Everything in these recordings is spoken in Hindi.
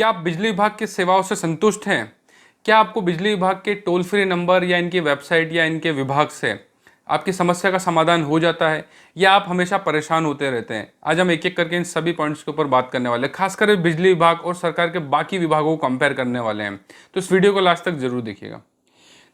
क्या आप बिजली विभाग की सेवाओं से संतुष्ट हैं? क्या आपको बिजली विभाग के टोल फ्री नंबर या इनकी वेबसाइट या इनके विभाग से आपकी समस्या का समाधान हो जाता है, या आप हमेशा परेशान होते रहते हैं? आज हम एक एक करके इन सभी पॉइंट्स के ऊपर बात करने वाले हैं, खासकर बिजली विभाग और सरकार के बाकी विभागों को कंपेयर करने वाले हैं। तो इस वीडियो को लास्ट तक जरूर देखिएगा।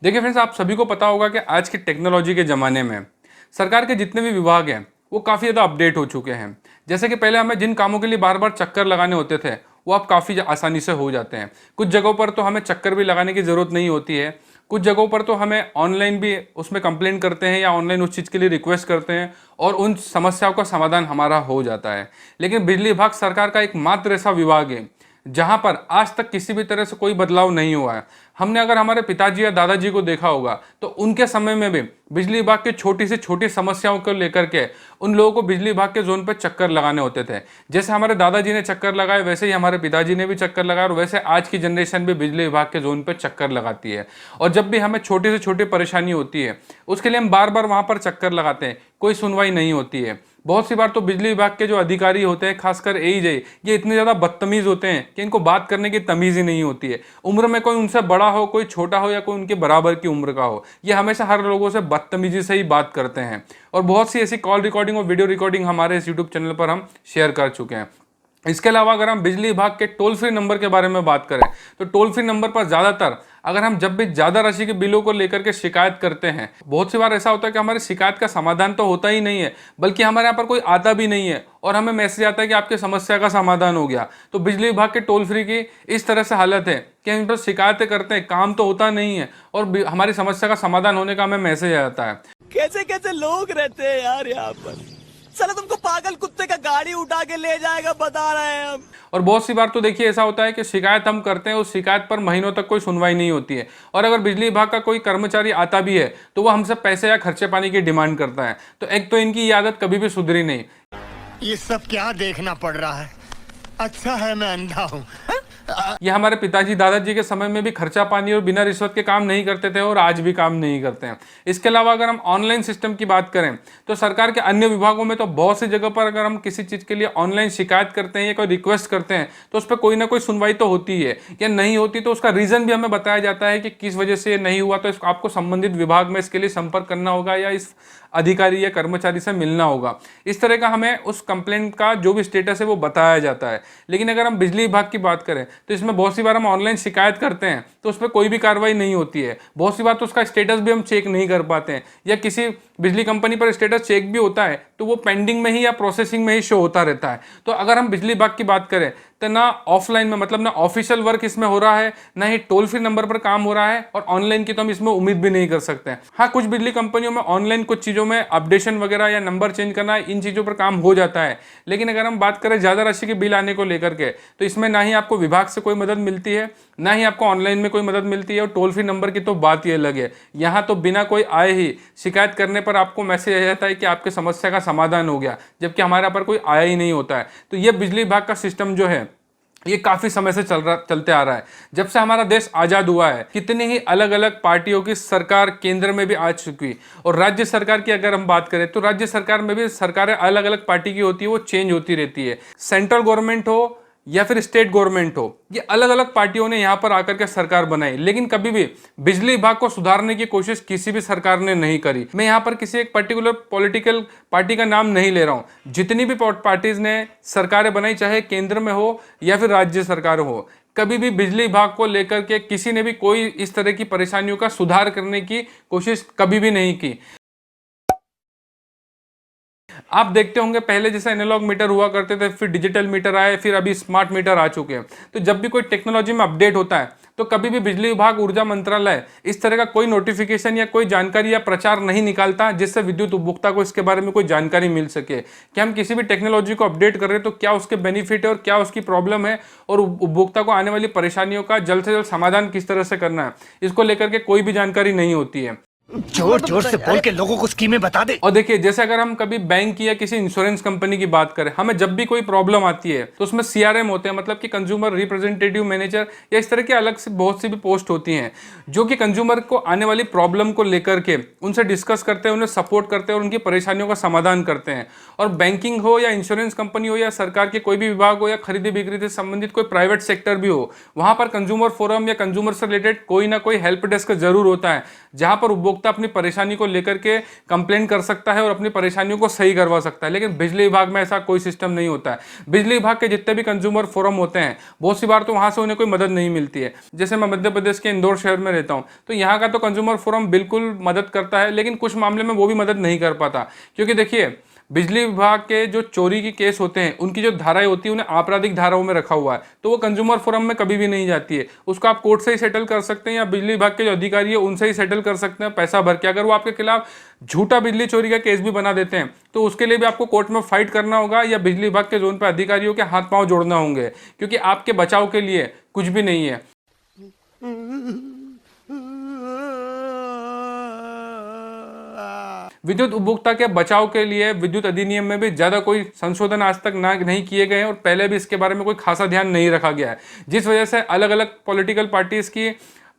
देखिए फ्रेंड्स, आप सभी को पता होगा कि आज की टेक्नोलॉजी के ज़माने में सरकार के जितने भी विभाग हैं वो काफ़ी ज़्यादा अपडेट हो चुके हैं। जैसे कि पहले हमें जिन कामों के लिए बार बार चक्कर लगाने होते थे वो अब काफ़ी आसानी से हो जाते हैं। कुछ जगहों पर तो हमें चक्कर भी लगाने की ज़रूरत नहीं होती है। कुछ जगहों पर तो हमें ऑनलाइन भी उसमें कंप्लेंट करते हैं या ऑनलाइन उस चीज़ के लिए रिक्वेस्ट करते हैं और उन समस्याओं का समाधान हमारा हो जाता है। लेकिन बिजली विभाग सरकार का एक मात्र ऐसा विभाग है जहां पर आज तक किसी भी तरह से कोई बदलाव नहीं हुआ है। हमने अगर हमारे पिताजी या दादाजी को देखा होगा तो उनके समय में भी बिजली विभाग की छोटी से छोटी समस्याओं को लेकर के उन लोगों को बिजली विभाग के जोन पर चक्कर लगाने होते थे। जैसे हमारे दादाजी ने चक्कर लगाए वैसे ही हमारे पिताजी ने भी चक्कर लगाए, और वैसे आज की जनरेशन भी बिजली विभाग के जोन पर चक्कर लगाती है। और जब भी हमें छोटी से छोटी परेशानी होती है उसके लिए हम बार बार वहां पर चक्कर लगाते हैं, कोई सुनवाई नहीं होती है। बहुत सी बार तो बिजली विभाग के जो अधिकारी होते हैं, खासकर एईजे, ये इतने ज़्यादा बदतमीज होते हैं कि इनको बात करने की तमीज़ ही नहीं होती है। उम्र में कोई उनसे बड़ा हो, कोई छोटा हो या कोई उनके बराबर की उम्र का हो, ये हमेशा हर लोगों से बदतमीजी से ही बात करते हैं। और बहुत सी ऐसी कॉल रिकॉर्डिंग और वीडियो रिकॉर्डिंग हमारे इस यूट्यूब चैनल पर हम शेयर कर चुके हैं। इसके अलावा अगर हम बिजली विभाग के टोल फ्री नंबर के बारे में बात करें तो टोल फ्री नंबर पर ज़्यादातर अगर हम जब भी ज़्यादा राशि के बिलों को लेकर के शिकायत करते हैं, बहुत सी बार ऐसा होता है कि हमारी शिकायत का समाधान तो होता ही नहीं है, बल्कि हमारे यहाँ पर कोई आता भी नहीं है और हमें मैसेज आता है कि आपकी समस्या का समाधान हो गया। तो बिजली विभाग के टोल फ्री की इस तरह से हालत है कि हम पर शिकायतें करते हैं, काम तो होता नहीं है और हमारी समस्या का समाधान होने का हमें मैसेज आता है। कैसे कैसे लोग रहते हैं यार यहाँ पर। चलो तुमको पागल कुत्ते का गाड़ी उठा के ले जाएगा, बता रहे हैं हम। और बहुत सी बार तो देखिए ऐसा होता है कि शिकायत हम करते हैं, उस शिकायत पर महीनों तक कोई सुनवाई नहीं होती है। और अगर बिजली विभाग का कोई कर्मचारी आता भी है तो वो हमसे पैसे या खर्चे पानी की डिमांड करता है। तो एक तो इनकी ये आदत कभी भी सुधरी नहीं। ये सब क्या देखना पड़ रहा है? अच्छा है मैं अंधा हूँ। ये हमारे पिताजी दादाजी के समय में भी खर्चा पानी और बिना रिश्वत के काम नहीं करते थे और आज भी काम नहीं करते हैं। इसके अलावा अगर हम ऑनलाइन सिस्टम की बात करें तो सरकार के अन्य विभागों में तो बहुत सी जगह पर अगर हम किसी चीज़ के लिए ऑनलाइन शिकायत करते हैं या कोई रिक्वेस्ट करते हैं तो उस पर कोई ना कोई सुनवाई तो होती है, या नहीं होती तो उसका रीज़न भी हमें बताया जाता है कि किस वजह से नहीं हुआ। तो आपको संबंधित विभाग में इसके लिए संपर्क करना होगा या इस अधिकारी या कर्मचारी से मिलना होगा। इस तरह का हमें उस कंप्लेंट का जो भी स्टेटस है वो बताया जाता है। लेकिन अगर हम बिजली विभाग की बात करें तो इसमें बहुत सी बार हम ऑनलाइन शिकायत करते हैं तो उस पर कोई भी कार्रवाई नहीं होती है। बहुत सी बार तो उसका स्टेटस भी हम चेक नहीं कर पाते हैं, या किसी बिजली कंपनी पर स्टेटस चेक भी होता है तो वो पेंडिंग में ही या प्रोसेसिंग में ही शो होता रहता है। तो अगर हम बिजली विभाग की बात करें तो ना ऑफलाइन में, मतलब ना ऑफिशियल वर्क इसमें हो रहा है, ना ही टोल फ्री नंबर पर काम हो रहा है, और ऑनलाइन की तो हम इसमें उम्मीद भी नहीं कर सकते हैं। हाँ, कुछ बिजली कंपनियों में ऑनलाइन कुछ चीज़ों में अपडेशन वगैरह या नंबर चेंज करना, इन चीज़ों पर काम हो जाता है। लेकिन अगर हम बात करें ज़्यादा राशि के बिल आने को लेकर के तो इसमें ना ही आपको विभाग से कोई मदद मिलती है, ना ही आपको ऑनलाइन में कोई मदद मिलती है। और टोल फ्री नंबर की तो बात ही अलग है। यहाँ तो बिना कोई आए ही शिकायत करने पर आपको मैसेज आ जाता है कि आपकी समस्या का समाधान हो गया, जबकि हमारे यहाँ पर कोई आया ही नहीं होता है। तो ये बिजली विभाग का सिस्टम जो है ये काफी समय से चलते आ रहा है। जब से हमारा देश आजाद हुआ है कितनी ही अलग अलग पार्टियों की सरकार केंद्र में भी आ चुकी, और राज्य सरकार की अगर हम बात करें तो राज्य सरकार में भी सरकारें अलग अलग पार्टी की होती है, वो चेंज होती रहती है। सेंट्रल गवर्नमेंट हो या फिर स्टेट गवर्नमेंट हो, ये अलग अलग पार्टियों ने यहाँ पर आकर के सरकार बनाई, लेकिन कभी भी बिजली विभाग को सुधारने की कोशिश किसी भी सरकार ने नहीं करी। मैं यहाँ पर किसी एक पर्टिकुलर पॉलिटिकल पार्टी का नाम नहीं ले रहा हूँ। जितनी भी पार्टीज ने सरकारें बनाई, चाहे केंद्र में हो या फिर राज्य सरकार हो, कभी भी बिजली विभाग को लेकर के किसी ने भी कोई इस तरह की परेशानियों का सुधार करने की कोशिश कभी भी नहीं की। आप देखते होंगे पहले जैसे एनालॉग मीटर हुआ करते थे, फिर डिजिटल मीटर आए, फिर अभी स्मार्ट मीटर आ चुके हैं। तो जब भी कोई टेक्नोलॉजी में अपडेट होता है तो कभी भी बिजली विभाग, ऊर्जा मंत्रालय इस तरह का कोई नोटिफिकेशन या कोई जानकारी या प्रचार नहीं निकालता जिससे विद्युत उपभोक्ता को इसके बारे में कोई जानकारी मिल सके कि हम किसी भी टेक्नोलॉजी को अपडेट कर रहे हैं तो क्या उसके बेनिफिट है और क्या उसकी प्रॉब्लम है, और उपभोक्ता को आने वाली परेशानियों का जल्द से जल्द समाधान किस तरह से करना है, इसको लेकर के कोई भी जानकारी नहीं होती है। जोर जोर से बोल के लोगों को स्कीमें बता दे। और देखिए, जैसे अगर हम कभी बैंक की या किसी इंश्योरेंस कंपनी की बात करें, हमें जब भी कोई प्रॉब्लम आती है तो उसमें सीआरएम होते हैं, मतलब कि कंज्यूमर रिप्रेजेंटेटिव मैनेजर, या इस तरह की अलग से बहुत सी भी पोस्ट होती हैं जो कि कंज्यूमर को आने वाली प्रॉब्लम को लेकर के उनसे डिस्कस करते हैं, उन्हें सपोर्ट करते हैं और उनकी परेशानियों का समाधान करते हैं। और बैंकिंग हो या इंश्योरेंस कंपनी हो या सरकार के कोई भी विभाग हो या खरीदी बिक्री से संबंधित कोई प्राइवेट सेक्टर भी हो, वहां पर कंज्यूमर फोरम या कंज्यूमर से रिलेटेड कोई ना कोई हेल्प डेस्क जरूर होता है, जहां पर उपभोक्ता अपनी परेशानी को लेकर के कंप्लेंट कर सकता है और अपनी परेशानियों को सही करवा सकता है। लेकिन बिजली विभाग में ऐसा कोई सिस्टम नहीं होता है। बिजली विभाग के जितने भी कंज्यूमर फोरम होते हैं, बहुत सी बार तो वहां से उन्हें कोई मदद नहीं मिलती है। जैसे मैं मध्य प्रदेश के इंदौर शहर में रहता हूं, तो यहाँ का तो कंज्यूमर फोरम बिल्कुल मदद करता है, लेकिन कुछ मामले में वो भी मदद नहीं कर पाता। क्योंकि देखिए, बिजली विभाग के जो चोरी की केस होते हैं, उनकी जो धाराएं होती है उन्हें आपराधिक धाराओं में रखा हुआ है, तो वो कंज्यूमर फोरम में कभी भी नहीं जाती है। उसको आप कोर्ट से ही सेटल कर सकते हैं या बिजली विभाग के जो अधिकारी है उनसे ही सेटल कर सकते हैं पैसा भर के। अगर वो आपके खिलाफ झूठा बिजली चोरी का केस भी बना देते हैं तो उसके लिए भी आपको कोर्ट में फाइट करना होगा या बिजली विभाग के जोन पर अधिकारियों के हाथ पांव जोड़ना होंगे, क्योंकि आपके बचाव के लिए कुछ भी नहीं है। विद्युत उपभोक्ता के बचाव के लिए विद्युत अधिनियम में भी ज्यादा कोई संशोधन आज तक नहीं किए गए हैं और पहले भी इसके बारे में कोई खासा ध्यान नहीं रखा गया है, जिस वजह से अलग अलग पॉलिटिकल पार्टीज की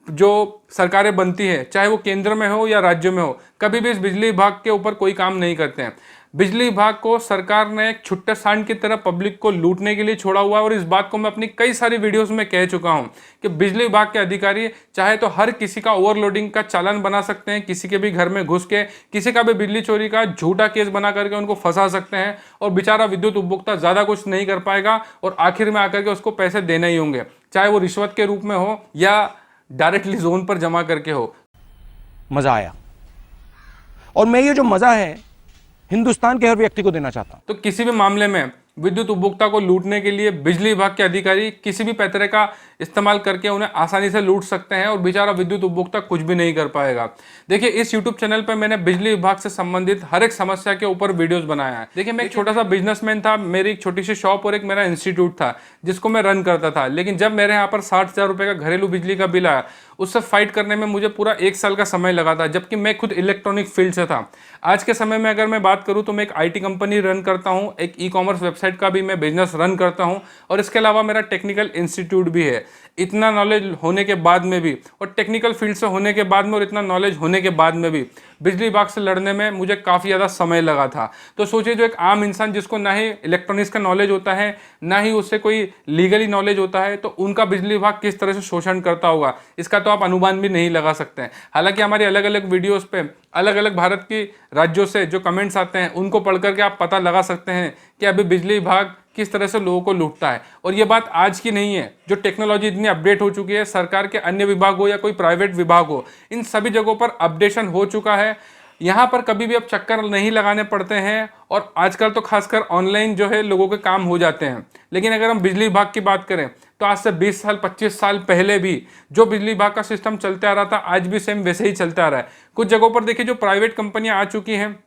जो सरकारें बनती है, चाहे वो केंद्र में हो या राज्य में हो, कभी भी इस बिजली विभाग के ऊपर कोई काम नहीं करते हैं। बिजली विभाग को सरकार ने एक छुट्टे सांड की तरह पब्लिक को लूटने के लिए छोड़ा हुआ है और इस बात को मैं अपनी कई सारी वीडियोस में कह चुका हूं कि बिजली विभाग के अधिकारी चाहे तो हर किसी का ओवरलोडिंग का चालान बना सकते हैं, किसी के भी घर में घुस के किसी का भी बिजली चोरी का झूठा केस बना करके उनको फंसा सकते हैं और बेचारा विद्युत उपभोक्ता ज्यादा कुछ नहीं कर पाएगा और आखिर में आकर के उसको पैसे देने ही होंगे, चाहे वो रिश्वत के रूप में हो या डायरेक्टली जोन पर जमा करके हो। मजा आया और मैं ये जो मजा है हिंदुस्तान के हर व्यक्ति को देना चाहता हूं। तो किसी भी मामले में विद्युत उपभोक्ता को लूटने के लिए बिजली विभाग के अधिकारी किसी भी पैतरे का इस्तेमाल करके उन्हें आसानी से लूट सकते हैं और बेचारा विद्युत उपभोक्ता कुछ भी नहीं कर पाएगा। देखिए, इस YouTube चैनल पर मैंने बिजली विभाग से संबंधित हर एक समस्या के ऊपर वीडियोस बनाया है। देखिए, मैं एक छोटा सा बिजनेसमैन था, मेरी एक छोटी सी शॉप और एक मेरा इंस्टीट्यूट था जिसको मैं रन करता था। लेकिन जब मेरे यहाँ पर 60,000 रुपये का घरेलू बिजली का बिल आया, उससे फाइट करने में मुझे पूरा 1 साल का समय लगा था, जबकि मैं खुद इलेक्ट्रॉनिक फील्ड से था। आज के समय में अगर मैं बात करूँ तो मैं एक IT कंपनी रन करता हूँ, एक ई-कॉमर्स वेबसाइट का भी मैं बिजनेस रन करता हूँ और इसके अलावा मेरा टेक्निकल इंस्टीट्यूट भी है। इतना नॉलेज होने के बाद में भी और टेक्निकल फील्ड से होने के बाद में और इतना नॉलेज होने के बाद में भी बिजली विभाग से लड़ने में मुझे काफ़ी ज़्यादा समय लगा था। तो सोचिए, जो एक आम इंसान जिसको ना ही इलेक्ट्रॉनिक्स का नॉलेज होता है ना ही उससे कोई लीगली नॉलेज होता है, तो उनका बिजली विभाग किस तरह से शोषण करता होगा, इसका तो आप अनुमान भी नहीं लगा सकते हैं। हालांकि हमारी अलग अलग वीडियोस पे अलग अलग भारत की राज्यों से जो कमेंट्स आते हैं उनको पढ़ करके आप पता लगा सकते हैं कि अभी बिजली विभाग किस तरह से लोगों को लूटता है। और ये बात आज की नहीं है, जो टेक्नोलॉजी इतनी अपडेट हो चुकी है, सरकार के अन्य विभाग हो या कोई प्राइवेट विभाग हो, इन सभी जगहों पर अपडेशन हो चुका है। यहाँ पर कभी भी अब चक्कर नहीं लगाने पड़ते हैं और आजकल तो खासकर ऑनलाइन जो है लोगों के काम हो जाते हैं। लेकिन अगर हम बिजली विभाग की बात करें तो आज से 20 साल 25 साल पहले भी जो बिजली विभाग का सिस्टम चलते आ रहा था, आज भी सेम वैसे ही चलता आ रहा है। कुछ जगहों पर देखिए जो प्राइवेट कंपनियां आ चुकी हैं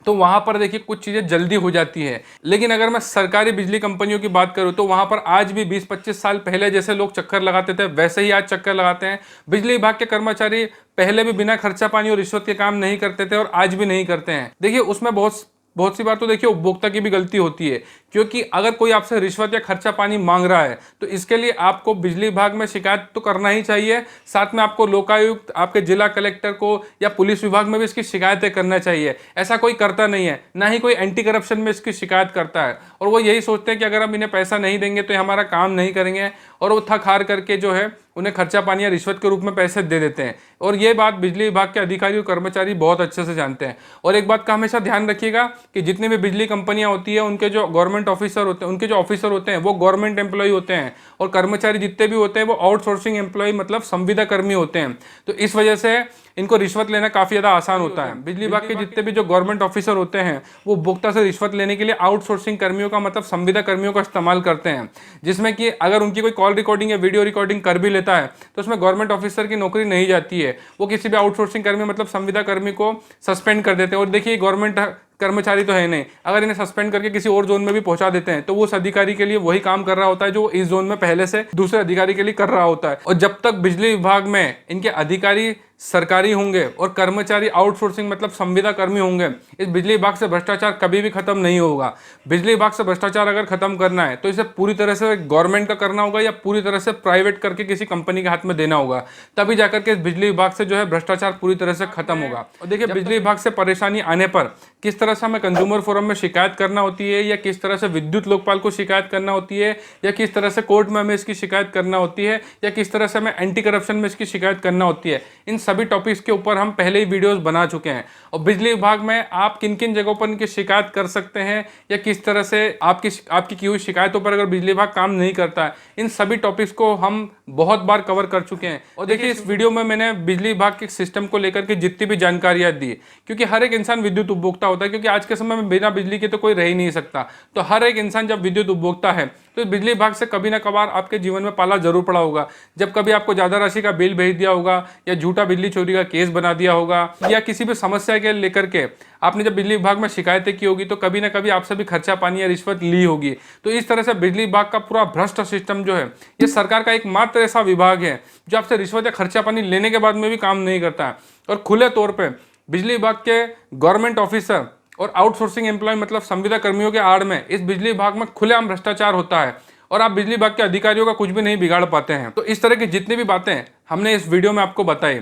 तो वहां पर देखिए कुछ चीजें जल्दी हो जाती है। लेकिन अगर मैं सरकारी बिजली कंपनियों की बात करूं तो वहां पर आज भी 20-25 साल पहले जैसे लोग चक्कर लगाते थे वैसे ही आज चक्कर लगाते हैं। बिजली विभाग के कर्मचारी पहले भी बिना खर्चा पानी और रिश्वत के काम नहीं करते थे और आज भी नहीं करते हैं। देखिए, उसमें बहुत सी बार तो देखिए उपभोक्ता की भी गलती होती है, क्योंकि अगर कोई आपसे रिश्वत या खर्चा पानी मांग रहा है तो इसके लिए आपको बिजली विभाग में शिकायत तो करना ही चाहिए। साथ में आपको लोकायुक्त, आपके जिला कलेक्टर को या पुलिस विभाग में भी इसकी शिकायतें करना चाहिए। ऐसा कोई करता नहीं है, ना ही कोई एंटी करप्शन में इसकी शिकायत करता है और वो यही सोचते हैं कि अगर हम इन्हें पैसा नहीं देंगे तो ये हमारा काम नहीं करेंगे और वो थक हार करके जो है उन्हें खर्चा पानी या रिश्वत के रूप में पैसे दे देते हैं। और ये बात बिजली विभाग के अधिकारी और कर्मचारी बहुत अच्छे से जानते हैं। और एक बात का हमेशा ध्यान रखिएगा कि जितनी भी बिजली कंपनियां होती है उनके जो गवर्नमेंट ऑफिसर होते हैं, उनके जो ऑफिसर होते हैं वो गवर्नमेंट एम्प्लॉय होते हैं और कर्मचारी जितने भी होते हैं वो आउटसोर्सिंग एम्प्लॉय मतलब संविदा कर्मी होते हैं। तो इस वजह से इनको रिश्वत लेना काफी ज्यादा आसान होता है। बिजली विभाग के जितने भी जो गवर्नमेंट ऑफिसर होते हैं वो उपभोक्ता से रिश्वत लेने के लिए आउटसोर्सिंग कर्मियों का मतलब संविदा कर्मियों का इस्तेमाल करते हैं, जिसमें कि अगर उनकी कोई कॉल रिकॉर्डिंग या वीडियो रिकॉर्डिंग कर भी लेता है तो उसमें गवर्नमेंट ऑफिसर की नौकरी नहीं जाती है, वो किसी भी आउटसोर्सिंग कर्मी मतलब संविदा कर्मी को सस्पेंड कर देते हैं। और देखिए, गवर्नमेंट कर्मचारी तो है नहीं, अगर इन्हें सस्पेंड करके किसी और जोन में भी पहुंचा देते हैं तो वो उस अधिकारी के लिए वही काम कर रहा होता है जो इस जोन में पहले से दूसरे अधिकारी के लिए कर रहा होता है। और जब तक बिजली विभाग में इनके अधिकारी सरकारी होंगे और कर्मचारी आउटसोर्सिंग मतलब संविदा कर्मी होंगे, इस बिजली विभाग से भ्रष्टाचार कभी भी खत्म नहीं होगा। बिजली विभाग से भ्रष्टाचार अगर खत्म करना है तो इसे पूरी तरह से गवर्नमेंट का करना होगा या पूरी तरह से प्राइवेट करके किसी कंपनी के हाथ में देना होगा, तभी जाकर के इस बिजली विभाग से जो है भ्रष्टाचार पूरी तरह से खत्म होगा। और देखिए, बिजली विभाग से परेशानी आने पर किस तरह से हमें कंज्यूमर फोरम में शिकायत करना होती है, या किस तरह से विद्युत लोकपाल को शिकायत करना होती है, या किस तरह से कोर्ट में हमें इसकी शिकायत करना होती है, या किस तरह से हमें एंटी करप्शन में इसकी शिकायत करना होती है, इन सभी टॉपिक्स के ऊपर हम पहले ही वीडियोस बना चुके हैं। और बिजली विभाग में आप किन किन जगहों पर इनकी शिकायत कर सकते हैं, या किस तरह से आपकी की हुई शिकायतों पर अगर बिजली विभाग काम नहीं करता है, इन सभी टॉपिक्स को हम बहुत बार कवर कर चुके हैं। और देखिए, इस वीडियो में मैंने बिजली विभाग के सिस्टम को लेकर के जितनी भी जानकारियां दी, क्योंकि हर एक इंसान विद्युत उपभोक्ता होता है, क्योंकि आज के समय में बिना बिजली के तो कोई रह ही नहीं सकता। तो हर एक इंसान जब विद्युत उपभोक्ता है तो बिजली विभाग से कभी ना कभार आपके जीवन में पाला जरूर पड़ा होगा। जब कभी आपको ज्यादा राशि का बिल भेज दिया होगा, या झूठा बिजली चोरी का केस बना दिया होगा, या किसी भी समस्या के लेकर के आपने जब बिजली विभाग में शिकायतें की होगी, तो कभी ना कभी आपसे भी खर्चा पानी या रिश्वत ली होगी। तो इस तरह से बिजली विभाग का पूरा भ्रष्ट सिस्टम जो है, ये सरकार का एकमात्र ऐसा विभाग है जो आपसे रिश्वत या खर्चा पानी लेने के बाद में भी काम नहीं करता है। और खुले तौर पर बिजली विभाग के गवर्नमेंट ऑफिसर और आउटसोर्सिंग एम्प्लॉय मतलब संविदा कर्मियों के आड़ में इस बिजली विभाग में खुलेआम भ्रष्टाचार होता है, और आप बिजली विभाग के अधिकारियों का कुछ भी नहीं बिगाड़ पाते हैं। तो इस तरह की जितनी भी बातें हमने इस वीडियो में आपको बताई,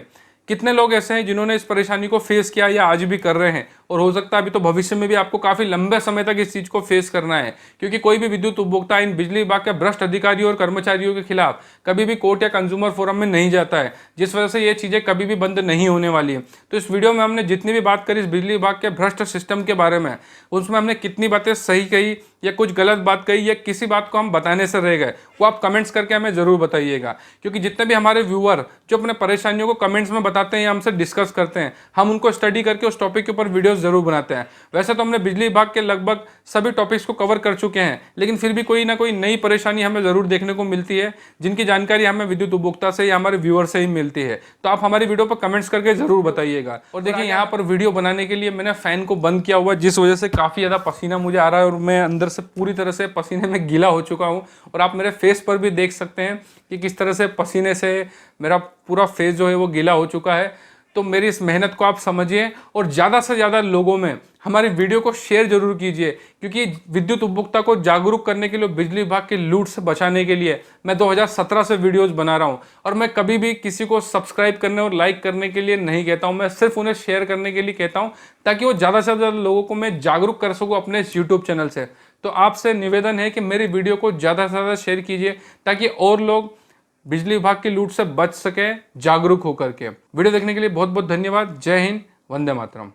कितने लोग ऐसे हैं जिन्होंने इस परेशानी को फेस किया या आज भी कर रहे हैं, और हो सकता है अभी तो भविष्य में भी आपको काफी लंबे समय तक इस चीज को फेस करना है, क्योंकि कोई भी विद्युत उपभोक्ता इन बिजली विभाग के भ्रष्ट अधिकारियों और कर्मचारियों के खिलाफ कभी भी कोर्ट या कंज्यूमर फोरम में नहीं जाता है, जिस वजह से ये चीजें कभी भी बंद नहीं होने वाली है। तो इस वीडियो में हमने जितनी भी बात करी इस बिजली विभाग के भ्रष्ट सिस्टम के बारे में, उसमें हमने कितनी बातें सही कही या कुछ गलत बात कही, या किसी बात को हम बताने से रह गए, वो आप कमेंट्स करके हमें जरूर बताइएगा। क्योंकि जितने भी हमारे व्यूअर जो अपने परेशानियों को कमेंट्स में बताते हैं या हमसे डिस्कस करते हैं, हम उनको स्टडी करके उस टॉपिक के ऊपर वीडियोस जरूर बनाते हैं। वैसे तो हमने बिजली विभाग के लगभग सभी टॉपिक्स को कवर कर चुके हैं, लेकिन फिर भी कोई ना कोई नई परेशानी हमें जरूर देखने को मिलती है, जिनकी जानकारी हमें विद्युत उपभोक्ता से या हमारे व्यूअर से ही मिलती है। तो आप हमारी वीडियो पर कमेंट्स करके जरूर बताइएगा। और देखिए, यहाँ पर वीडियो बनाने के लिए मैंने फैन को बंद किया हुआ, जिस वजह से काफी ज्यादा पसीना मुझे आ रहा है, और मैं अंदर से पूरी तरह से पसीने में गीला हो चुका हूँ। और आप मेरे फेस पर भी देख सकते हैं कि किस तरह से पसीने से मेरा पूरा फेस जो है वो गीला हो चुका है। तो मेरी इस मेहनत को आप समझिए, और ज़्यादा से ज़्यादा लोगों में हमारी वीडियो को शेयर जरूर कीजिए, क्योंकि विद्युत उपभोक्ता को जागरूक करने के लिए, बिजली विभाग की लूट से बचाने के लिए मैं 2017 से वीडियोस बना रहा हूं। और मैं कभी भी किसी को सब्सक्राइब करने और लाइक करने के लिए नहीं कहता हूं, मैं सिर्फ उन्हें शेयर करने के लिए कहता हूं, ताकि वो ज़्यादा से ज़्यादा लोगों को मैं जागरूक कर सकूँ अपने इस यूट्यूब चैनल से। तो आपसे निवेदन है कि मेरी वीडियो को ज़्यादा से ज़्यादा शेयर कीजिए, ताकि और लोग बिजली विभाग की लूट से बच सके जागरूक होकर के। वीडियो देखने के लिए बहुत बहुत धन्यवाद। जय हिंद, वंदे मातरम।